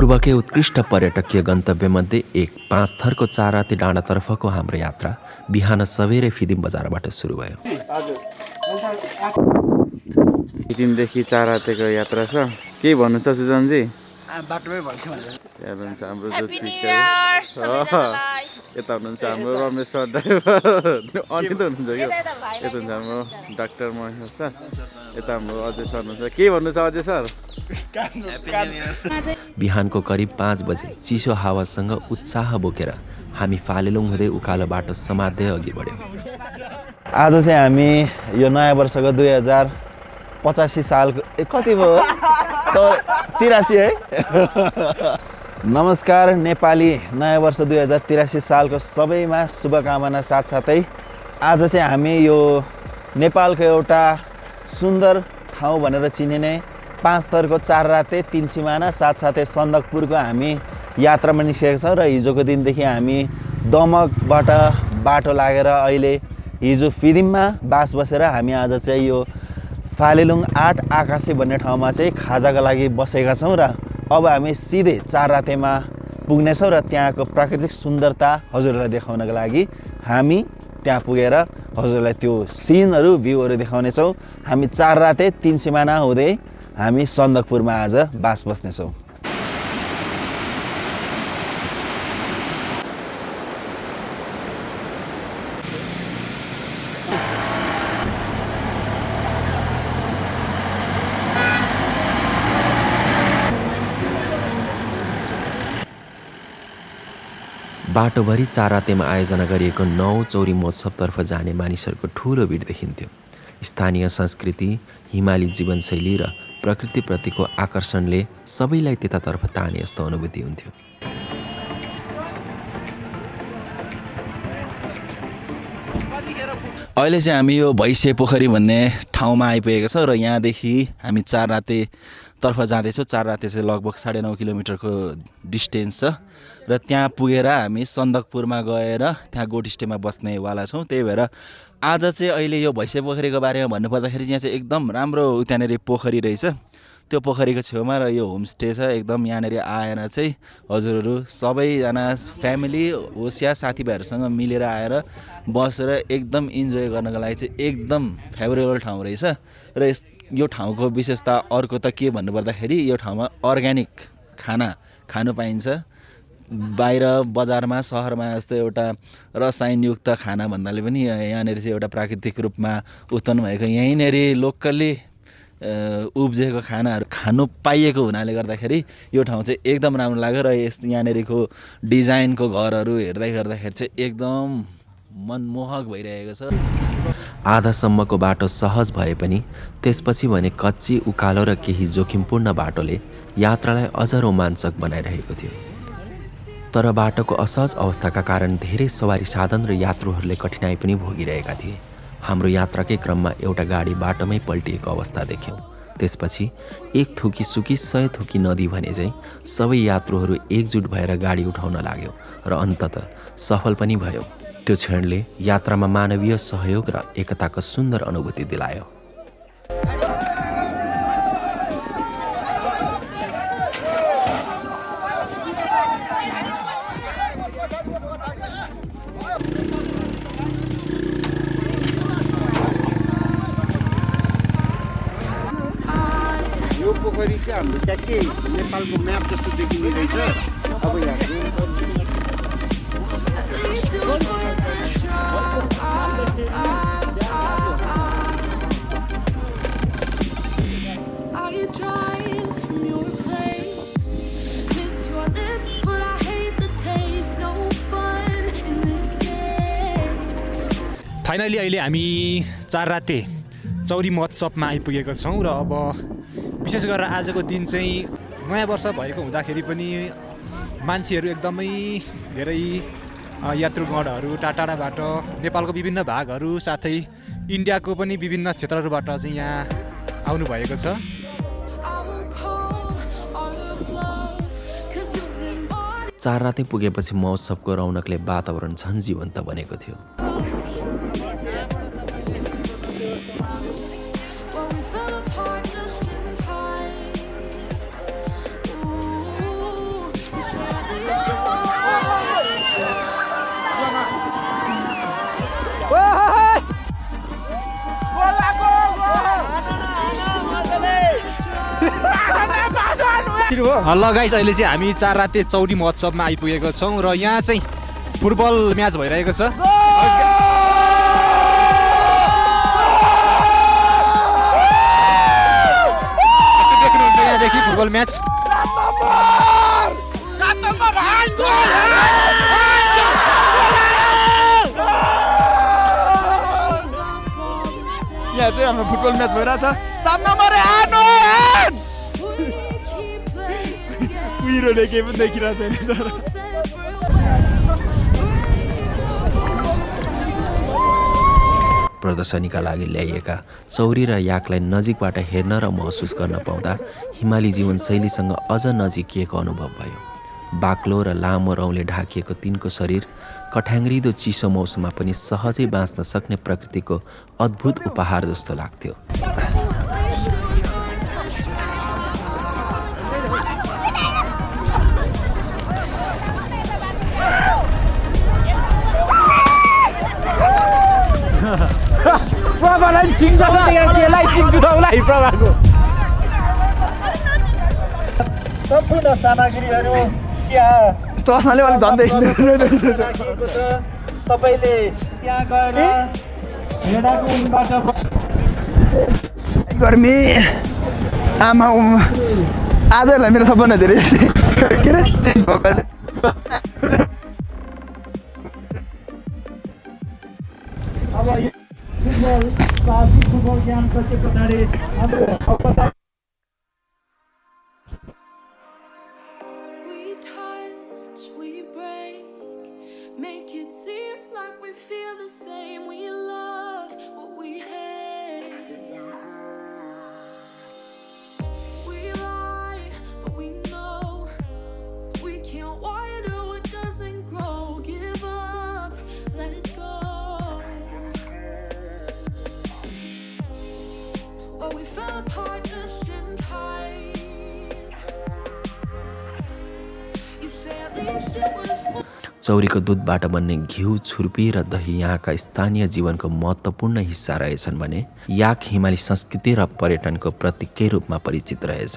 पूर्वकै उत्कृष्ट पर्यटकीय गन्तव्यमध्ये एक 5 थरको 4 राते डाँडातर्फको हाम्रो यात्रा बिहान सबेरै फिदिम बजारबाट सुरु भयो। फिदिमदेखि 4 रातेको यात्रा छ। के भन्नु छ सुजनजी? बाटोमै भन्छु भनेर। यहाँ हुनुहुन्छ हाम्रो जो यता हुनुहुन्छ हाम्रो रमेश सर ड्राइभर अनित हुनुहुन्छ कि यता हुन्छ हाम्रो डाक्टर महेश सर, यता हाम्रो अजय सर हुनुहुन्छ। के भन्नु छ अजय सर? बिहानको करिब 5 बजे चिसो हावासँग उत्साह बोकेर हामी फालेलुङ हुँदै उकालो बाटो समात्दै अघि बढ्यौँ। आज चाहिँ हामी यो नयाँ वर्षको 2085 सालको कति भयो? 83 है। नमस्कार नेपाली नयाँ वर्ष 2083 सालको सबैमा शुभकामना साथसाथै आज चाहिँ हामी यो नेपालको एउटा सुन्दर ठाउँ भनेर चिनिने 5 थरको 4 राते 3 सिमाना साथसाथै सन्दकपुरको हामी यात्रामा निस्केका छौँ र हिजोको दिनदेखि हामी दमकबाट बाटो लागेर अहिले हिजो फिदिममा बास बसेर हामी आज चाहिँ यो फालेलुङ 8 आकाशे भन्ने ठाउँमा चाहिँ खाजाको लागि बसेका छौँ र अब हामी सिधै 4 रातेमा पुग्नेछौँ र त्यहाँको प्राकृतिक सुन्दरता हजुरहरूलाई देखाउनको लागि हामी त्यहाँ पुगेर हजुरलाई त्यो सिनहरू भ्यूहरू देखाउनेछौँ। हामी 4 राते 3 सिमाना हुँदै हामी सन्दकपुरमा आज बास बस्नेछौँ। बाटोभरि 4 रातेमा आयोजना गरिएको 9 चौरी महोत्सवतर्फ जाने मानिसहरूको ठुलो भिड देखिन्थ्यो। स्थानीय संस्कृति, हिमाली जीवनशैली र प्रकृतिप्रतिको आकर्षणले सबैलाई त्यतातर्फ ताने जस्तो अनुभूति हुन्थ्यो। अहिले चाहिँ हामी यो भैसे पोखरी भन्ने ठाउँमा आइपुगेका छौँ र यहाँदेखि हामी 4 रातेतर्फ जाँदैछौँ। 4 राते चाहिँ लगभग 9.5 किलोमिटरको डिस्टेन्स छ र त्यहाँ पुगेर हामी सन्दकपुरमा गएर त्यहाँ गोट स्टेमा बस्नेवाला छौँ। त्यही भएर आज चाहिँ अहिले यो भैसे पोखरीको बारेमा भन्नुपर्दाखेरि यहाँ चाहिँ एकदम राम्रो त्यहाँनिर पोखरी रहेछ। त्यो पोखरीको छेउमा र यो होमस्टे छ। एकदम यहाँनिर आएर चाहिँ हजुरहरू सबैजना फ्यामिली होस् या साथीभाइहरूसँग मिलेर आएर बसेर एकदम इन्जोय गर्नको लागि चाहिँ एकदम फेभरेबल ठाउँ रहेछ। र यो ठाउँको विशेषता अर्को त के भन्नुपर्दाखेरि यो ठाउँमा अर्ग्यानिक खाना खानु पाइन्छ। बाहिर बजारमा सहरमा जस्तो एउटा रसायनयुक्त खाना भन्नाले पनि यहाँनिर चाहिँ एउटा प्राकृतिक रूपमा उत्पन्न भएको यहीँनिर लोकल्ली उब्जेको खानाहरू खानु पाइएको हुनाले गर्दाखेरि यो ठाउँ चाहिँ एकदम राम्रो लाग्यो। र यहाँनिरको डिजाइनको घरहरू गर्दाखेरि चाहिँ एकदम मनमोहक भइरहेको छ। आधासम्मको बाटो सहज भए पनि त्यसपछि भने कच्ची उकालो र केही जोखिमपूर्ण बाटोले यात्रालाई अझ रोमाञ्चक बनाइरहेको थियो। तर बाटोको असहज अवस्थाका कारण धेरै सवारी साधन र यात्रुहरूले कठिनाइ पनि भोगिरहेका थिए। हाम्रो यात्राकै क्रममा एउटा गाडी बाटोमै पल्टिएको अवस्था देख्यौँ। त्यसपछि एक थुकी सुकी 100 थुकी नदी भने चाहिँ सबै यात्रुहरू एकजुट भएर गाडी उठाउन लाग्यो र अन्ततः सफल पनि भयो। त्यो क्षणले यात्रामा मानवीय सहयोग र एकताको सुन्दर अनुभूति दिलायो। यो पोखरी चाहिँ हाम्रो ट्याक्कै नेपालको म्याप जस्तो देखिने रहेछ। अब फाइनली अहिले हामी 4 राते चौरी महोत्सवमा आइपुगेका छौँ र अब विशेष गरेर आजको दिन चाहिँ नयाँ वर्ष भएको हुँदाखेरि पनि मान्छेहरू एकदमै धेरै यात्रुगणहरू टाढाबाट नेपालको विभिन्न भागहरू साथै इन्डियाको पनि विभिन्न क्षेत्रहरूबाट चाहिँ यहाँ आउनुभएको छ। 4 राते पुगेपछि महोत्सवको रौनकले वातावरण झन् जीवन्त बनेको थियो। ल गाइस अहिले चाहिँ हामी 4 राते चौरी महोत्सवमा आइपुगेको छौँ र यहाँ चाहिँ फुटबल म्याच भइरहेको छ। देख्नुहुन्छ यहाँदेखि फुटबल म्याच। यहाँ चाहिँ हाम्रो फुटबल म्याच भइरहेछ। 7 नम्बर कुहिरोले केही पनि देखिरहेको छैन तर प्रदर्शनीका लागि ल्याइएका चौरी र याकलाई नजिकबाट हेर्न र महसुस गर्न पाउँदा हिमाली जीवनशैलीसँग अझ नजिकिएको अनुभव भयो। बाक्लो र लामो रौँले ढाकिएको तिनको शरीर कठ्याङ्ग्रिदो चिसो मौसममा पनि सहजै बाँच्न सक्ने प्रकृतिको अद्भुत उपहार जस्तो लाग्थ्यो। प्रभालाई सिङ त्यसलाई सिङ जुटाउला प्रभाको सम्पूर्ण सामग्रीहरू चस्माले अलिक झन् देखिँदैन। तपाईँले त्यहाँ गएर गर्मी आमा आजलाई मेरो सबभन्दा धेरै के अरे चेन्ज भएको फुटबल ज्ञान सकेको नारे चौरीको दुधबाट बन्ने घिउ, छुर्पी र दही यहाँका स्थानीय जीवनको महत्त्वपूर्ण हिस्सा रहेछन् भने याक हिमाली संस्कृति र पर्यटनको प्रतीककै रूपमा परिचित रहेछ।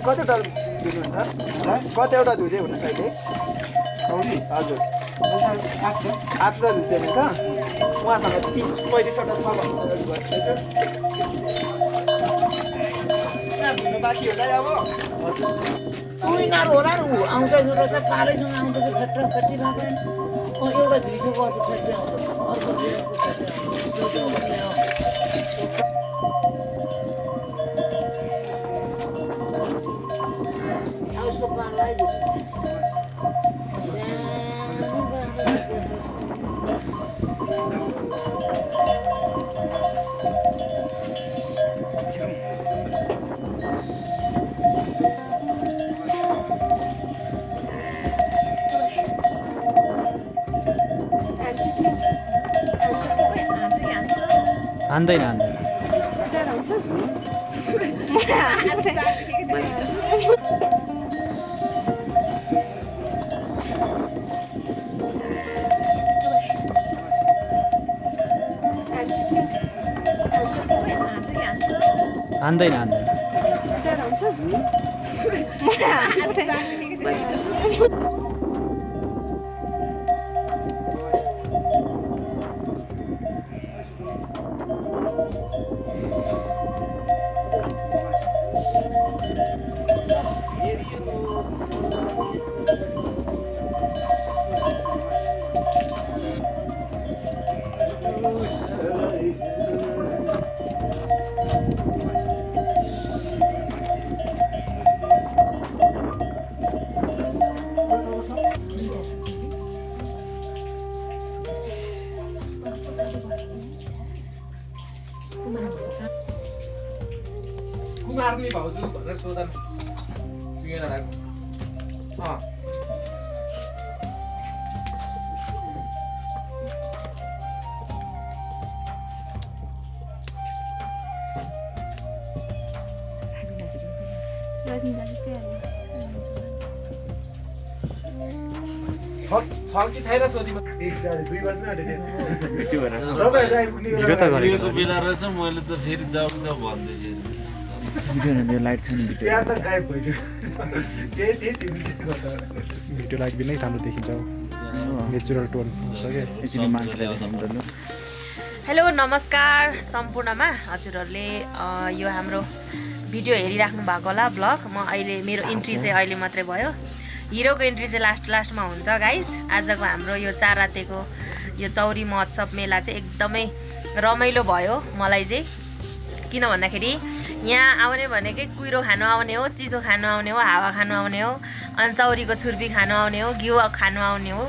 कतिवटा धुनुहुन्छ? कतिवटा धुँदै हुनुहुन्छ अहिले? चौरी हजुर 8 धुँदै हुनुहुन्छ। उहाँसँग 30-35वटा छ भन्नु बाँकी होला अब उनीहरू होला नि ऊ आउँदैछ रहेछ पालैसँग आउँदैछ खट्टा खट्टीमा पनि एउटा धुइसक्यो अर्को खट्टी आउँदैछ अर्को उसको पाललाई हान्दैन हान्दैन हान्दैन हान्दैन कुमारले भाउजू भनेर सोधा सिँगेर राख्नु छ कि छैन सोधी भिडियो त गरेको बेला रहेछ मैले त फेरि जाउँछ भन्दै भिडियो लाइक बिनै राम्रो देखिन्छ नेचुरल टोन छ क्या हेलो नमस्कार सम्पूर्णमा हजुरहरूले यो हाम्रो भिडियो हेरिराख्नु भएको होला ब्लग म अहिले मेरो इन्ट्री चाहिँ अहिले मात्रै भयो हिरोको इन्ट्री चाहिँ लास्टमा हुन्छ गाइस आजको हाम्रो यो 4 रातेको यो चौरी महोत्सव मेला चाहिँ एकदमै रमाइलो भयो मलाई चाहिँ किन भन्दाखेरि यहाँ आउने भनेकै कुहिरो खानु आउने हो चिसो खानु आउने हो हावा खानु आउने हो अनि चौरीको छुर्पी खानु आउने हो घिउ खानु आउने हो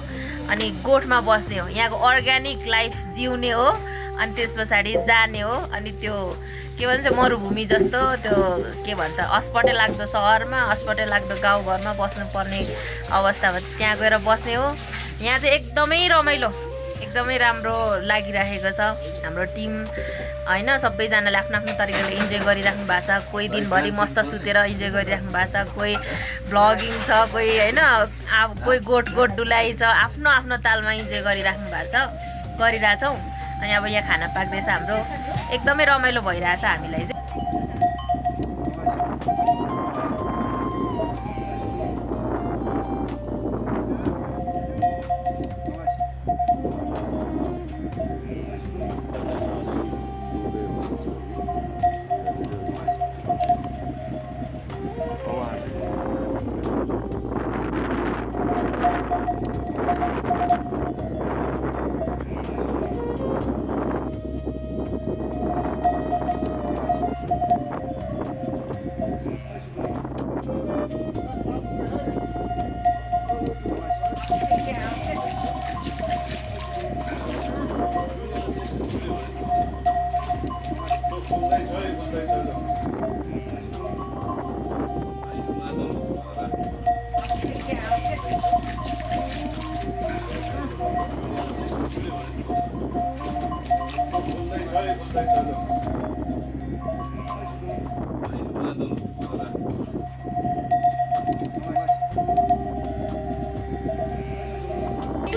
अनि गोठमा बस्ने हो यहाँको अर्ग्यानिक लाइफ जिउने हो अनि त्यस पछाडि जाने हो अनि त्यो के भन्छ मरुभूमि जस्तो त्यो के भन्छ अस्पटै लाग्दो सहरमा अस्पटै लाग्दो गाउँघरमा बस्नुपर्ने अवस्थामा त्यहाँ गएर बस्ने हो यहाँ चाहिँ एकदमै रमाइलो एकदमै राम्रो लागिरहेको छ हाम्रो टिम हैन सबैजनाले आफ्नो आफ्नो तरिकाले इन्जोय गरिराख्नु भएको छ कोही दिनभरि मस्त सुतेर इन्जोय गरिराख्नु भएको छ कोही ब्लगिङ छ कोही हैन कोही गोठ डुलाइ छ आफ्नो आफ्नो तालमा इन्जोय गरिराख्नु भएको छ गरिरहेछौँ अनि अब यहाँ खाना पाक्दैछ हाम्रो एकदमै रमाइलो भइरहेछ हामीलाई चाहिँ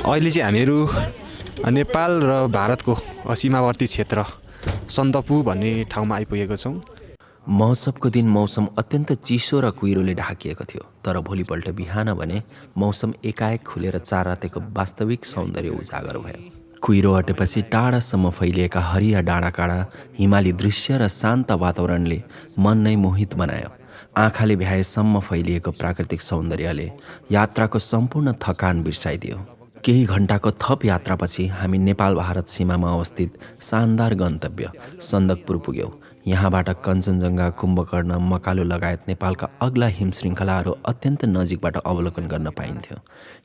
अहिले चाहिँ हामीहरू नेपाल र भारतको सीमावर्ती क्षेत्र सन्दकपू भन्ने ठाउँमा आइपुगेको छौँ। महोत्सवको दिन मौसम अत्यन्त चिसो र कुहिरोले ढाकिएको थियो तर भोलिपल्ट बिहान भने मौसम एकाएक खुलेर 4 रातेको वास्तविक सौन्दर्य उजागर भयो। कुहिरो हटेपछि टाढासम्म फैलिएका हरिया डाँडाकाँडा हिमाली दृश्य र शान्त वातावरणले मन नै मोहित बनायो। आँखाले भ्याएसम्म फैलिएको प्राकृतिक सौन्दर्यले यात्राको सम्पूर्ण थकान बिर्साइदियो। केही घण्टाको थप यात्रापछि हामी नेपाल भारत सीमामा अवस्थित शानदार गन्तव्य सन्दकपुर पुग्यौँ। यहाँबाट कञ्चनजङ्घा, कुम्भकर्ण, मकालु लगायत नेपालका अग्ला हिम श्रृङ्खलाहरू अत्यन्त नजिकबाट अवलोकन गर्न पाइन्थ्यो।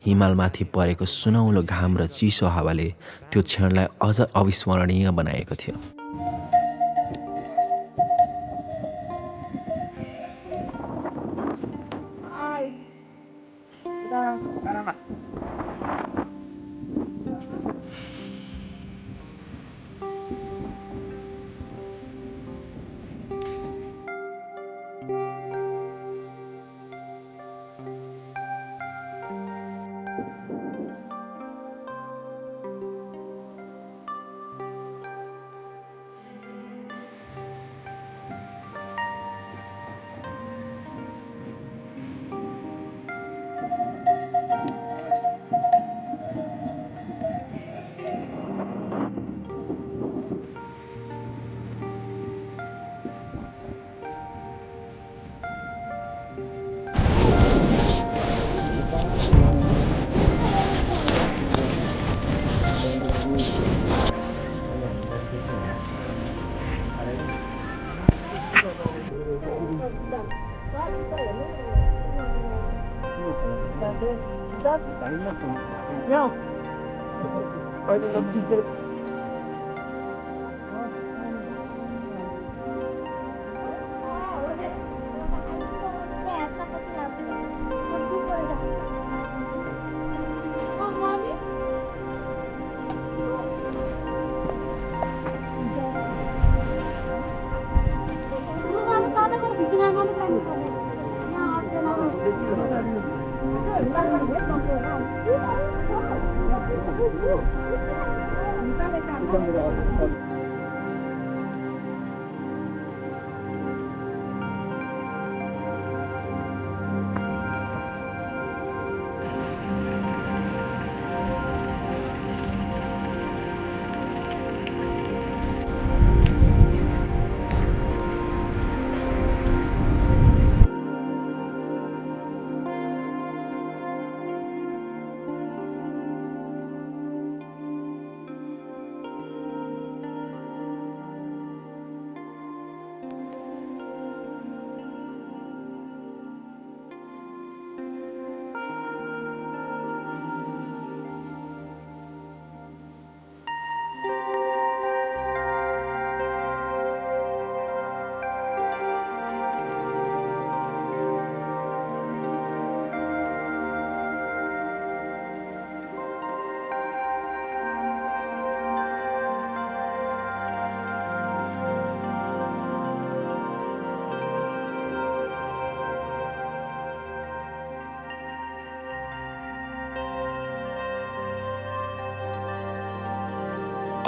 हिमालमाथि परेको सुनौलो घाम र चिसो हावाले त्यो क्षणलाई अझ अविस्मरणीय बनाएको थियो।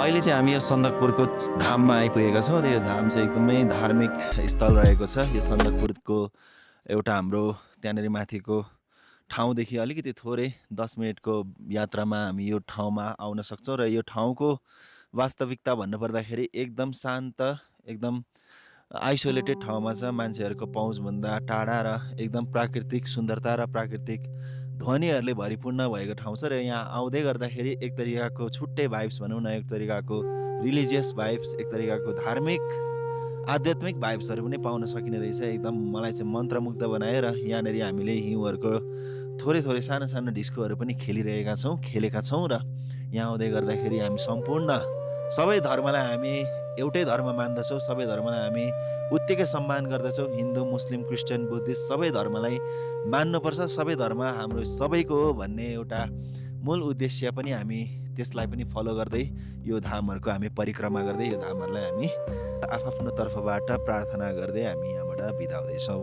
अहिले चाहिँ हामी यो सन्दकपुरको धाममा आइपुगेका छौँ र यो धाम चाहिँ एकदमै धार्मिक स्थल रहेको छ। यो सन्दकपुरको एउटा हाम्रो त्यहाँनिर माथिको ठाउँदेखि अलिकति थोरै 10 मिनटको यात्रामा हामी यो ठाउँमा आउन सक्छौँ र यो ठाउँको वास्तविकता भन्नुपर्दाखेरि एकदम शान्त, एकदम आइसोलेटेड ठाउँमा छ। मान्छेहरूको पहुँचभन्दा टाढा र एकदम प्राकृतिक सुन्दरता र प्राकृतिक ध्वनिहरूले भरिपूर्ण भएको ठाउँ छ र यहाँ आउँदै गर्दाखेरि एक तरिकाको छुट्टै भाइब्स भनौँ न, एक तरिकाको रिलिजियस भाइब्स, एक तरिकाको धार्मिक आध्यात्मिक भाइब्सहरू पनि पाउन सकिने रहेछ। एकदम मलाई चाहिँ मन्त्रमुग्ध बनाएर यहाँनिर हामीले हिउँहरूको थोरै थोरै सानो सानो डिस्कोहरू पनि खेलेका छौँ र यहाँ आउँदै गर्दाखेरि हामी सम्पूर्ण सबै धर्मलाई हामी एउटै धर्म मान्दछौँ, सबै धर्मलाई हामी उत्तिकै सम्मान गर्दछौँ। हिन्दू, मुस्लिम, क्रिस्चियन, बुद्धिस्ट सबै धर्मलाई मान्नुपर्छ, सबै धर्म हाम्रो सबैको हो भन्ने एउटा मूल उद्देश्य पनि हामी त्यसलाई पनि फलो गर्दै यो धामहरूको हामी परिक्रमा गर्दै यो धामहरूलाई हामी आफ्नो तर्फबाट प्रार्थना गर्दै हामी यहाँबाट बिदा हुँदैछौँ।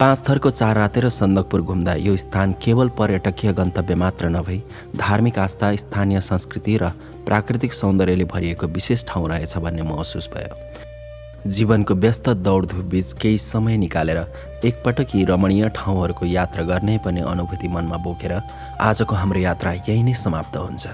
5 थरको 4 राते र सन्दकपुर घुम्दा यो स्थान केवल पर्यटकीय गन्तव्य मात्र नभई धार्मिक आस्था, स्थानीय संस्कृति र प्राकृतिक सौन्दर्यले भरिएको विशेष ठाउँ रहेछ भन्ने महसुस भयो। जीवनको व्यस्त दौडधुप बीच केही समय निकालेर एकपटक यी रमणीय ठाउँहरूको यात्रा गर्ने पनि अनुभूति मनमा बोकेर आजको हाम्रो यात्रा यही नै समाप्त हुन्छ।